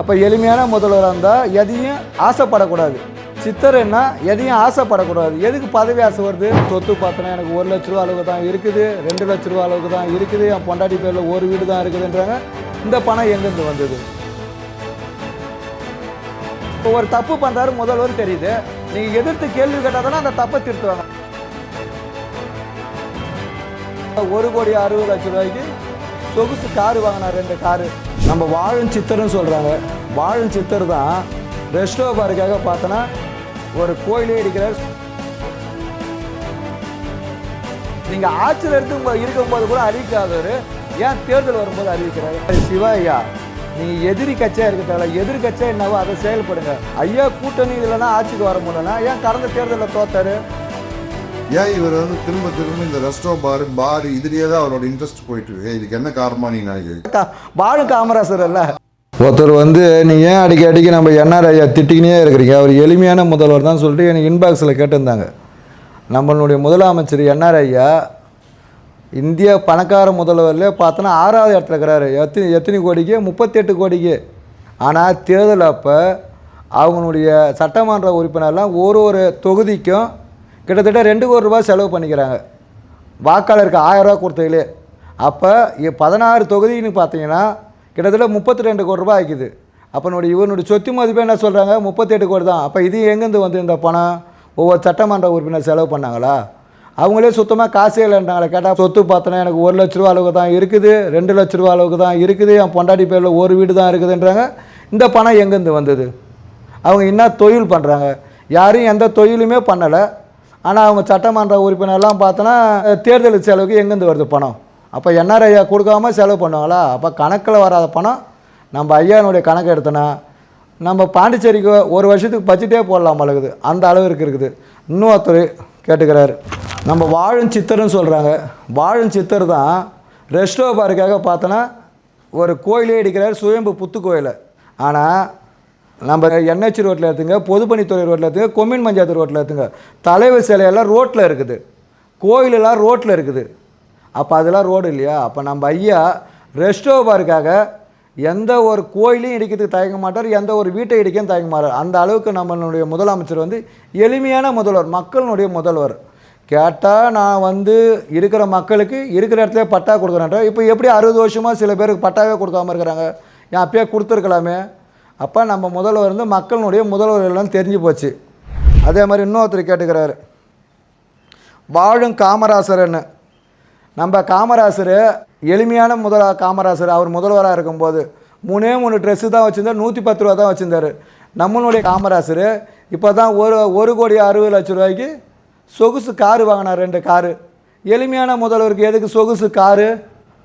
அப்போ எளிமையான முதல்வராக இருந்தால் எதையும் ஆசைப்படக்கூடாது. சித்தர்னா எதையும் ஆசைப்படக்கூடாது. எதுக்கு பதவி ஆசை வருது? சொத்து பார்த்தோன்னா எனக்கு 1 லட்ச ரூபா அளவுக்கு தான் இருக்குது, 2 லட்ச ரூபா அளவுக்கு தான் இருக்குது, என் பொண்டாட்டி பேரில் ஒரு வீடு தான் இருக்குதுன்றாங்க. இந்த பணம் எங்கேருந்து வந்தது? இப்போ ஒரு தப்பு பண்ணுறாரு முதல்வர் தெரியுது, நீங்கள் எதிர்த்து கேள்வி கேட்டால் தானே அந்த தப்பை திருத்துவாங்க. 1,60,00,000 சொகுசு காரு வாங்கினார், 2 காரு. நம்ம வாழும் சித்தர்னு சொல்கிறாங்க. வாழும் சித்தர் தான் ரெஸ்டோ பாருக்காக பார்த்தோன்னா ஒரு கோயிலே இருக்கிறார். நீங்கள் ஆட்சியில் இருக்கும்போது கூட அறிவிக்காதவர் ஏன் தேர்தல் வரும்போது அறிவிக்கிறார்? சிவா ஐயா, நீங்கள் எதிரி கட்சியாக இருக்க தேவை, எதிர் கட்சியாக என்னவோ அதை செயல்படுங்க. ஐயா கூட்டணி இல்லைன்னா ஆட்சிக்கு வர முடியலன்னா ஏன் கடந்த தேர்தலில் தோத்தாரு? ஏன் இவர் திரும்ப இந்த ரெஸ்டோ பார் இதுலயே தான் அவரோட இன்ட்ரெஸ்ட் போயிட்டு இருக்கு? இதுக்கு என்ன காரணமா நீங்க நினைக்கிறீங்க? வாழும் காமராசர் அல்ல ஒருத்தர் நீ ஏன் அடிக்கடி நம்ம என்ஆர் ஐயா திட்டிக்கினே இருக்கிறீங்க, அவர் எளிமையான முதல்வர் தான் சொல்லிட்டு எனக்கு இன்பாக்ஸில் கேட்டிருந்தாங்க. நம்மளுடைய முதலமைச்சர் என்ஆர் ஐயா இந்திய பணக்கார முதல்வர்லேயே பார்த்தோன்னா 6வது இடத்துல இருக்கிறாரு. எத்தனை கோடிக்கு? 38 கோடிக்கு. ஆனால் தேர்தல் அப்போ அவங்களுடைய சட்டமன்ற உறுப்பினர்லாம் ஒரு தொகுதிக்கும் கிட்டத்தட்ட 2 கோடி ரூபாய் செலவு பண்ணிக்கிறாங்க, வாக்காளருக்கு 1000 ரூபா கொடுத்ததுலே. அப்போ 16 தொகுதின்னு பார்த்தீங்கன்னா கிட்டத்தட்ட 32 கோடி ரூபாய் ஆகிக்குது. அப்போ இவனுடைய சொத்து மதிப்பே என்ன சொல்கிறாங்க? 38 கோடி தான். அப்போ இது எங்கேருந்து வந்து இந்த பணம்? ஒவ்வொரு சட்டமன்ற உறுப்பினர் செலவு பண்ணாங்களா? அவங்களே சுத்தமாக காசே இல்லைன்றாங்களே. கேட்டால் சொத்து பார்த்தோன்னா எனக்கு 1 லட்ச ரூபா அளவுக்கு தான் இருக்குது, 2 லட்ச ரூபா அளவுக்கு தான் இருக்குது, என் பொண்டாட்டி பேரில் ஒரு வீடு தான் இருக்குதுன்றாங்க. இந்த பணம் எங்கேருந்து வந்தது? அவங்க என்ன தொழில் பண்ணுறாங்க? யாரும் எந்த தொழிலுமே பண்ணலை. ஆனால் அவங்க சட்டமன்ற உறுப்பினர்லாம் பார்த்தோன்னா தேர்தல் செலவுக்கு எங்கேருந்து வருது பணம்? அப்போ என்ஆர் ஐயா கொடுக்காம செலவு பண்ணுவாங்களா? அப்போ கணக்கில் வராத பணம் நம்ம ஐயானுடைய கணக்கு எடுத்தோன்னா நம்ம பாண்டிச்சேரிக்கு ஒரு வருஷத்துக்கு பட்ஜெட்டே போடலாம் பழகுது, அந்த அளவுக்கு இருக்குது. இன்னொருத்தர் கேட்டுக்கிறாரு, நம்ம வாழும் சித்தர்னு சொல்கிறாங்க. வாழும் சித்தர் தான் ரெஸ்டோ பாருக்காக பார்த்தோன்னா ஒரு கோயிலே அடிக்கிறார், சுயம்பு புத்து கோயில். ஆனால் நம்ம என்ஹெச் ரோட்டில் எடுத்துங்க, பொதுப்பணித்துறை ரோட்டில் எடுத்துங்க, கொம்யூன் பஞ்சாயத்து ரோட்டில் எடுத்துங்க, தலைவர் சிலையெல்லாம் ரோட்டில் இருக்குது, கோயிலெல்லாம் ரோட்டில் இருக்குது. அப்போ அதெல்லாம் ரோடு இல்லையா? அப்போ நம்ம ஐயா ரெஸ்டோ பாருக்காக எந்த ஒரு கோயிலையும் இடிக்கிறதுக்கு தயங்க மாட்டார், எந்த ஒரு வீட்டை இடிக்கவும் தயங்க மாட்டார். அந்த அளவுக்கு நம்மளுடைய முதலமைச்சர் எளிமையான முதல்வர், மக்களுடைய முதல்வர். கேட்டால் நான் இருக்கிற மக்களுக்கு இருக்கிற இடத்துல பட்டா கொடுக்குறேன். இப்போ எப்படி 60 வருஷமாக சில பேருக்கு பட்டாவே கொடுக்காமல் இருக்கிறாங்க? ஏன் அப்பயே கொடுத்துருக்கலாமே? அப்போ நம்ம முதல்வர் மக்களுடைய முதல்வர் எல்லாம் தெரிஞ்சு போச்சு. அதே மாதிரி இன்னொருத்தர் கேட்டுக்கிறாரு, வாழும் காமராசர்ன்னு. நம்ம காமராசர் எளிமையான காமராசர். அவர் முதல்வராக இருக்கும்போது 3 ட்ரெஸ்ஸு தான் வச்சுருந்தார், 110 ரூபா தான் வச்சுருந்தார். நம்மளுடைய காமராசர் இப்போ தான் 1,60,00,000 சொகுசு காரு வாங்கினார், 2 காரு. எளிமையான முதல்வருக்கு எதுக்கு சொகுசு காரு?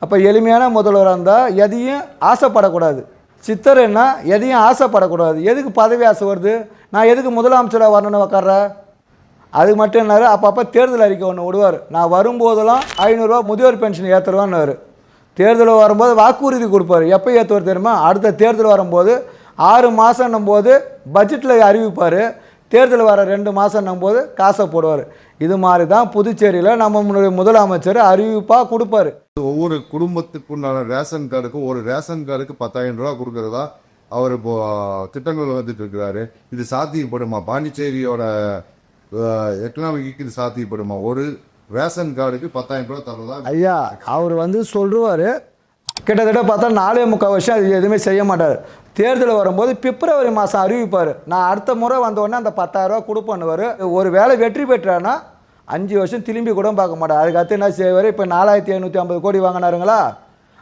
அப்போ எளிமையான முதல்வராக இருந்தால் எதையும் ஆசைப்படக்கூடாது. சித்தர்னா எதையும் ஆசைப்படக்கூடாது. எதுக்கு பதவி ஆசை வருது? நான் எதுக்கு முதலமைச்சராக வரணுன்னு உக்கார்றேன்? அது மட்டும் என்னாரு, அப்பப்போ தேர்தல் அறிக்கை ஒன்று விடுவார். நான் வரும்போதெல்லாம் 500 ரூபா முதியோர் பென்ஷன் ஏற்றுருவான்னு. தேர்தல் வரும்போது வாக்குறுதி கொடுப்பார். எப்போ ஏற்றுவார் தெரியுமா? அடுத்த தேர்தல் வரும்போது 6 மாதம் போது பட்ஜெட்டில் அறிவிப்பார். தேர்தல் வர 2 மாதம் போது காசை போடுவார். இது மாதிரி தான் புதுச்சேரியில் நம்மளுடைய முதலமைச்சர் அறிவிப்பாக கொடுப்பார். ஒவ்வொரு குடும்பத்துக்குண்டான ரேஷன் கார்டுக்கும் ஒரு ரேஷன் கார்டுக்கு 10,000 ரூபா கொடுக்கறதா அவர் இப்போ திட்டங்கள் வந்துட்டு இருக்கிறாரு. இது சாத்தியப்படுமா? பாண்டிச்சேரியோட எக்கனாமிக்கு இது சாத்தியப்படுமா? ஒரு ரேஷன் கார்டுக்கு 10,000 ரூபா தரதா? ஐயா அவர் சொல்லுவார். கிட்டத்தட்ட பார்த்தா 4.25 வருஷம் அது எதுவுமே செய்ய மாட்டார். தேர்தல் வரும்போது பிப்ரவரி மாதம் அறிவிப்பார். நான் அடுத்த முறை வந்தோடனே அந்த 10,000 ரூபா கொடுப்பேன்னுவார். ஒரு வேலை வெற்றி பெற்றான்னா 5 வருஷம் திரும்பி கூட பார்க்க மாட்டார். அதுக்கடுத்து என்ன செய்வார்? இப்போ 4,550 கோடி வாங்கினாருங்களா,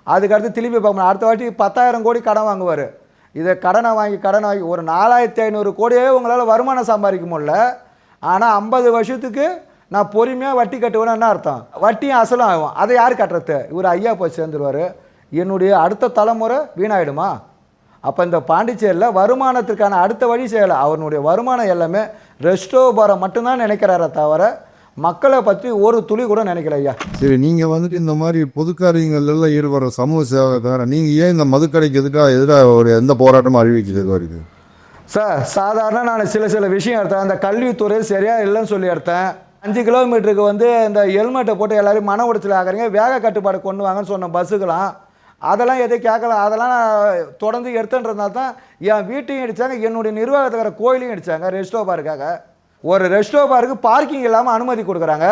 அதுக்கடுத்து திரும்பி பார்க்க மாட்டார். அடுத்த வாட்டி 10,000 கோடி கடன் வாங்குவார். இதை கடனை வாங்கி ஒரு 4,500 கோடியே உங்களால் வருமானம் சம்பாதிக்க முடியல. ஆனால் 50 வருஷத்துக்கு நான் பொறுமையாக வட்டி கட்டுவேன்னு என்ன அர்த்தம்? வட்டியும் அசலும் ஆகும். அதை யார் கட்டுறது? இவர் ஐயா போய் சேர்ந்துருவார். என்னுடைய அடுத்த தலைமுறை வீணாயிடுமா? அப்போ இந்த பாண்டிச்சேரியில் வருமானத்திற்கான அடுத்த வழி செய்யலை. அவனுடைய வருமானம் எல்லாமே ரெஸ்டோ பாரை மட்டும்தான் நினைக்கிறார தவிர மக்களை பற்றி ஒரு துளி கூட நினைக்கல ஐயா. சரி, நீங்கள் இந்த மாதிரி பொதுக்காரியங்கள்லாம் ஈடுபடுற சமூக சேவை தவிர நீங்கள் ஏன் இந்த மதுக்கடைக்கு எதிராக ஒரு எந்த போராட்டமும் அறிவிக்கிறது வருது? சார், சாதாரண நான் சில விஷயம் எடுத்தேன். அந்த கல்வித்துறை சரியாக இல்லைன்னு சொல்லி எடுத்தேன். 5 கிலோமீட்டருக்கு வந்து இந்த ஹெல்மெட்டை போட்டு எல்லாரையும் மன உடைச்சல் ஆகுறீங்க, வேக கட்டுப்பாடு கொண்டு வாங்கன்னு சொன்ன பஸ்ஸுக்கெல்லாம் அதெல்லாம் எதையும் கேட்கல. அதெல்லாம் நான் தொடர்ந்து எடுத்துன்றதுனால தான் என் வீட்டையும் இடித்தாங்க, என்னுடைய நிர்வாகத்தில் இருக்கிற கோயிலையும் இடித்தாங்க ரெஸ்டோ பாருக்காக. ஒரு ரெஸ்டோ பாருக்கு பார்க்கிங் இல்லாமல் அனுமதி கொடுக்குறாங்க,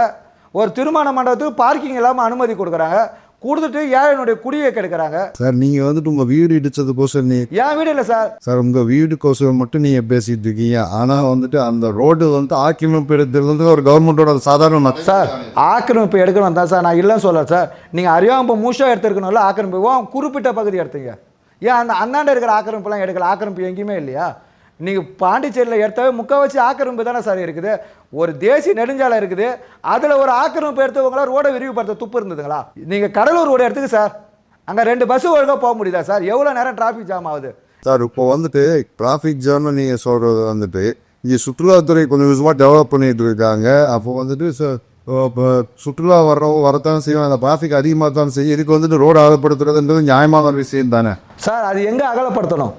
ஒரு திருமண மண்டபத்துக்கு பார்க்கிங் இல்லாமல் அனுமதி கொடுக்குறாங்க, கொடுத்துட்டு ஏழைனுடைய குடியை கெடுக்கிறாங்க. சார் நீங்கள் வந்துட்டு உங்கள் வீடு இடிச்சதுக்கோசம் என் வீடு இல்லை சார். சார் உங்கள் வீடுக்கோசம் மட்டும் நீங்கள் பேசிகிட்டு இருக்கீங்க. ஆனால் வந்துட்டு அந்த ரோடு வந்து ஆக்கிரமிப்பு எடுக்கிறது வந்து ஒரு கவர்மெண்ட்டோட சாதாரண சார். ஆக்கிரமிப்பு எடுக்கணும் தான் சார், நான் இல்லைன்னு சொல்ல சார். நீங்கள் அறியாமல் மூஷாக எடுத்துருக்கணும்ல, ஆக்கிரமிப்பு குறிப்பிட்ட பகுதி எடுத்தீங்க. ஏன் அந்த அண்ணாண்ட இருக்கிற ஆக்கிரமிப்புலாம் எடுக்கல? ஆக்கிரமிப்பு எங்கேயுமே இல்லையா? நீங்கள் பாண்டிச்சேரியில் எடுத்தவே முக்கால்வாசி ஆக்கிரமிப்பு தானே சார் இருக்குது. ஒரு தேசிய நெடுஞ்சாலை இருக்குது, அதில் ஒரு ஆக்கிரமிப்பு எடுத்தவங்களா ரோடை விரிவுபடுத்த துப்பு இருந்ததுங்களா? நீங்கள் கடலூர் ரோடு எடுத்துக்கு சார், அங்கே 2 பஸ்ஸு ஒழுங்காக போக முடியுதா சார்? எவ்வளோ நேரம் டிராஃபிக் ஜாம் ஆகுது சார்? இப்போ வந்துட்டு டிராஃபிக் ஜாம்னு நீங்கள் சொல்கிறது வந்துட்டு இங்கே சுற்றுலாத்துறை கொஞ்சம் விதமாக டெவலப் பண்ணிட்டு இருக்காங்க. அப்போ வந்துட்டு இப்போ சுற்றுலா வரத்தான் செய்யும், அந்த டிராஃபிக் அதிகமாக தான் செய்யும். இதுக்கு வந்துட்டு ரோடு அகலப்படுத்துறதுன்றது நியாயமான விஷயம் தானே சார்? அது எங்கே அகலப்படுத்தணும்?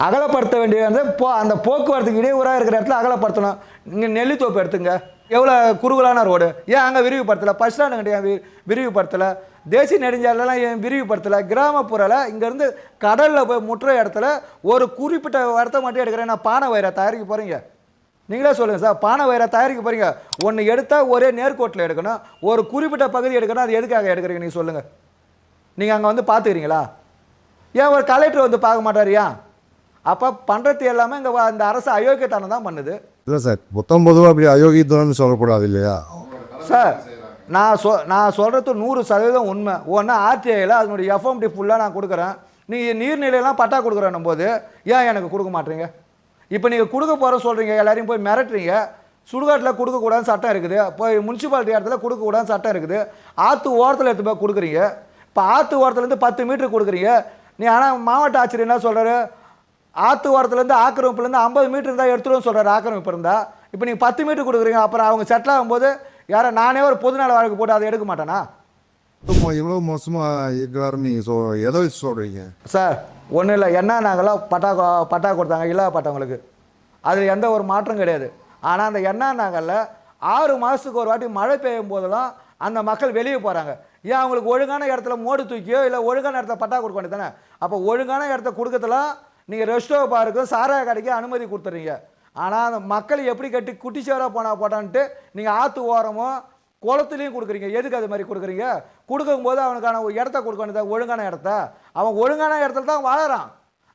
அகலப்படுத்த வேண்டிய வந்து அந்த போக்குவரத்துக்கு இடையூறாக இருக்கிற இடத்துல அகலப்படுத்தணும். இங்கே நெல்லித்தோப்பு எடுத்துங்க, எவ்வளோ குறுகலான ரோடு, ஏன் அங்கே விரிவுபடுத்தலை? பஸ் ஸ்டாண்டு கிடையாது, விரிவுபடுத்தலை. தேசிய நெடுஞ்சாலைலாம் ஏன் விரிவுபடுத்தலை? கிராமப்புறல இங்கேருந்து கடலில் போய் முற்ற இடத்துல ஒரு குறிப்பிட்ட இடத்த மட்டும் எடுக்கிறேன். நான் பானை வயிறை தயாரிக்க போகிறீங்க, நீங்களே சொல்லுங்கள் சார். பானை வயிறை தயாரிக்க போகிறீங்க, ஒன்று எடுத்தால் ஒரே நேர்கோட்டில் எடுக்கணும், ஒரு குறிப்பிட்ட பகுதி எடுக்கணும். அது எதுக்காக எடுக்கிறீங்க நீங்கள் சொல்லுங்கள்? நீங்கள் அங்கே வந்து பார்த்துக்கிறீங்களா? ஏன் ஒரு கலெக்டர் வந்து பார்க்க மாட்டாரியா? அப்போ பண்ணுறது எல்லாமே இங்கே அந்த அரசு அயோக்கியத்தனம் தான் பண்ணுது. இல்லை சார், மொத்தம் பொதுவாக அப்படி அயோக்கியத்தனம்னு சொல்லக்கூடாது இல்லையா சார்? நான் சொல்கிறது 100% உண்மை. ஒன்று ஆர்டிஐயில் அதனுடைய எஃப்எம்டி ஃபுல்லாக நான் கொடுக்குறேன். நீங்கள் நீர்நிலையெல்லாம் பட்டா கொடுக்குறேன்னும் போது ஏன் எனக்கு கொடுக்க மாட்டீங்க? இப்போ நீங்கள் கொடுக்க போகிற சொல்கிறீங்க, எல்லாரையும் போய் மிரட்டுறீங்க. சுடுகாட்டில் கொடுக்கக்கூடாதுன்னு சட்டம் இருக்குது, போய் முனிசிபாலிட்டி இடத்துல கொடுக்கக்கூடாதுன்னு சட்டம் இருக்குது. ஆற்று ஓரத்தில் எடுத்து போய் கொடுக்குறீங்க. இப்போ ஆற்று ஓரத்துலேருந்து 10 மீட்டர் கொடுக்குறீங்க நீ. ஆனால் மாவட்ட ஆட்சியர் என்ன சொல்கிறாரு? ஆற்று ஓரத்துலேருந்து ஆக்கிரமிப்புலேருந்து 50 மீட்டர் இருந்தால் எடுத்துருவோம் சொல்கிறார், ஆக்கிரமிப்பு இருந்தால். இப்போ நீங்கள் 10 மீட்டர் கொடுக்குறீங்க, அப்புறம் அவங்க செட்டில் ஆகும்போது யாரை நானே ஒரு பொதுநல வழக்கு போட்டு அதை எடுக்க மாட்டேனா? எவ்வளோ மோசமாக இருக்கிறாருன்னு நீங்கள் எதை சொல்கிறீங்க சார்? ஒன்றும் இல்லை, என்ன நாங்களாம் பட்டா கொடுத்தாங்க இல்லாதப்பட்டவங்களுக்கு, அதில் எந்த ஒரு மாற்றம் கிடையாது. ஆனால் அந்த எண்ணா நகரில் 6 மாதத்துக்கு ஒரு வாட்டி மழை பெய்யும் போதெல்லாம் அந்த மக்கள் வெளியே போகிறாங்க. ஏன் அவங்களுக்கு ஒழுங்கான இடத்துல மோடு தூக்கியோ இல்லை ஒழுங்கான இடத்துல பட்டா கொடுக்க வேண்டியது தானே? அப்போ ஒழுங்கான இடத்த கொடுக்கறதுலாம் நீங்கள் ரெஸ்டோ பாருக்கும் சாராய கடைக்கு அனுமதி கொடுத்துறீங்க. ஆனால் அந்த மக்கள் எப்படி கட்டி குட்டிச்சோராக போட்டான்ட்டு நீங்கள் ஆற்று ஓரமோ குளத்துலையும் கொடுக்குறீங்க. எதுக்கு அது மாதிரி கொடுக்குறீங்க? கொடுக்கும்போது அவனுக்கான இடத்த கொடுக்க வேண்டியது, ஒழுங்கான இடத்த. அவன் ஒழுங்கான இடத்துல தான் வாழறான்.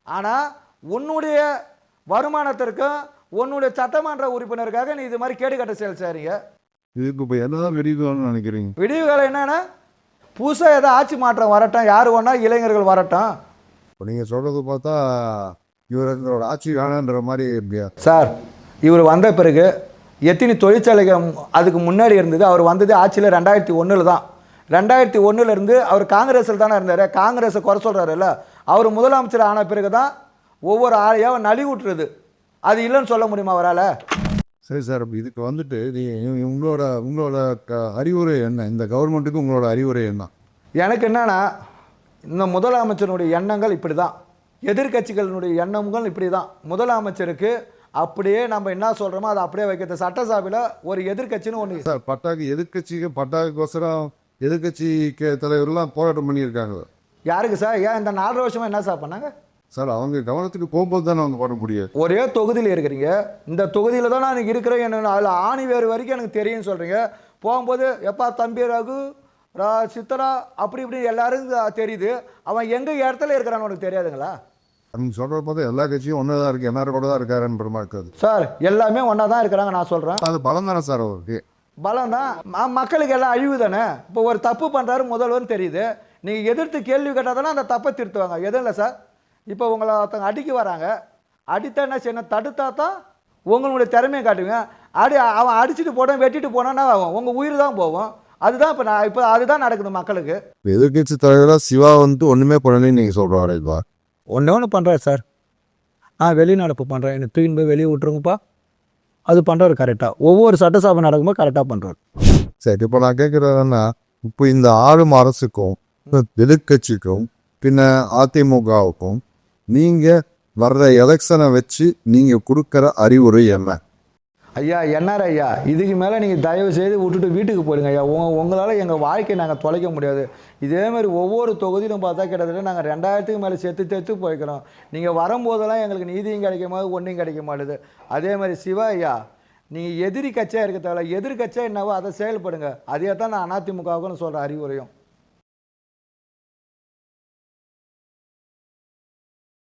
ஆனால் உன்னுடைய வருமானத்திற்கும் உன்னுடைய சட்டமன்ற உறுப்பினருக்காக நீ இது மாதிரி கேடுகட்ட செயல் செய்றீங்க. இதுக்கு இப்போ என்னதான் விடிவுகாலம்னு நினைக்கிறீங்க? விடிவுகாலம் என்னன்னா புதுசாக ஏதோ ஆட்சி மாற்றம் வரட்டும், யார் வேணா இளைஞர்கள் வரட்டும். இப்போ நீங்கள் சொல்கிறது பார்த்தா இவரோட ஆட்சி வேணான்ற மாதிரி எப்படியா சார்? இவர் வந்த பிறகு எத்தனை தொழிற்சாலைகள் அதுக்கு முன்னாடி இருந்தது? அவர் வந்தது ஆட்சியில் 2001 தான். 2001 அவர் காங்கிரஸில் தானே இருந்தார். காங்கிரஸை குறை சொல்கிறாருல்ல, அவர் முதலமைச்சர் ஆன பிறகு தான் ஒவ்வொரு ஆளையாக நலிவுட்டுறது. அது இல்லைன்னு சொல்ல முடியுமா அவரால்? சரி சார், இதுக்கு வந்துட்டு உங்களோட அறிவுரை என்ன? இந்த கவர்மெண்ட்டுக்கு உங்களோட அறிவுரை என்ன? எனக்கு என்னன்னா, இந்த முதலமைச்சருடைய எண்ணங்கள் இப்படி தான், எதிர்கட்சிகளினுடைய எண்ணங்கள் இப்படி தான். முதலமைச்சருக்கு அப்படியே நம்ம என்ன சொல்கிறோமோ அதை அப்படியே வைக்கிறது. சட்டசபையில் ஒரு எதிர்கட்சின்னு ஒன்று சார், பட்டாக்குக்கோசரம் எதிர்கட்சி தலைவர்லாம் போராட்டம் பண்ணியிருக்காங்க. யாருக்கு சார்? ஏன் இந்த 4 வருஷமாக என்ன சார் பண்ணாங்க சார்? அவங்க கவனத்துக்கு போகும்போது தானே அவங்க பண்ண முடியாது. ஒரே தொகுதியில் இருக்கிறீங்க, இந்த தொகுதியில் தான் நான் இருக்கிறேன், என்ன அதில் ஆணி வேறு வரைக்கும் எனக்கு தெரியும்னு சொல்கிறீங்க. போகும்போது எப்பா தம்பி ரகு சித்தரா அப்படி இப்படி எல்லாரும் தெரியுது. அவன் எங்கள் இடத்துல இருக்கிறான்னு உனக்கு தெரியாதுங்களா? நீங்கள் சொல்கிற போது எல்லா கட்சியும் ஒன்றா தான் இருக்குது, எல்லாரும் கூட தான் இருக்காருன்ற மாதிரி இருக்காது சார். எல்லாமே ஒன்றா தான் இருக்கிறாங்க. நான் சொல்கிறேன், அது பலம் தானே சார் அவருக்கு? பலம் தான். மக்களுக்கு எல்லாம் அழிவு தானே. இப்போ ஒரு தப்பு பண்ணுறாரு முதல்வர்னு தெரியுது, நீங்கள் எதிர்த்து கேள்வி கேட்டால் தானே அந்த தப்பை திருத்துவாங்க. எதுவும் இல்லை சார். இப்போ உங்களை ஒருத்தவங்க அடிக்க வராங்க, அடித்தா என்ன செய்யணும்? தடுத்தா தான் உங்களுடைய திறமையை காட்டுவீங்க. அவன் அடிச்சுட்டு போட்டான் வெட்டிட்டு போனான்னா உங்கள் உயிர் தான் போகும். அதுதான் இப்போ அதுதான் நடக்குது மக்களுக்கு. எதிர்கட்சி தலைவராக சிவா வந்துட்டு ஒன்றுமே பண்ணலன்னு நீங்கள் சொல்கிறாருப்பா. ஒன்று பண்ணுறாரு சார். வெளிநடப்பு பண்ணுறேன், என்னை தூக்கின்னு போய் வெளியே விட்டுருங்கப்பா, அது பண்ணுறாரு கரெக்டாக. ஒவ்வொரு சட்டசபை நடக்கும்போது கரெக்டாக பண்ணுறாரு. சரி, இப்போ நான் கேட்குறதுன்னா, இப்போ இந்த ஆளும் அரசுக்கும் எதிர்கட்சிக்கும் பின்ன அதிமுகவுக்கும் நீங்கள் வர்ற எலெக்ஷனை வச்சு நீங்கள் கொடுக்குற அறிவுரை என்ன? ஐயா என்ஆர் ஐயா இதுக்கு மேலே நீங்கள் தயவு செய்து விட்டுட்டு வீட்டுக்கு போயிடுங்க ஐயா. உங்களால் எங்கள் வாழ்க்கையை நாங்கள் தொலைக்க முடியாது. இதேமாதிரி ஒவ்வொரு தொகுதியிலும் பார்த்தா கிட்டத்தட்ட நாங்கள் 2000க்கு மேலே செத்து போய்க்கிறோம். நீங்கள் வரும்போதெல்லாம் எங்களுக்கு நீதியும் கிடைக்க மாதிரி ஒன்றும் கிடைக்க மாட்டுது. அதே மாதிரி சிவா ஐயா, நீங்கள் எதிரி கட்சியாக இருக்க தேவையில்ல, எதிர் கட்சியாக என்னவோ அதை செயல்படுங்க. அதே தான் நான் அதிமுகவுக்குன்னு சொல்கிற அறிவுரையும்.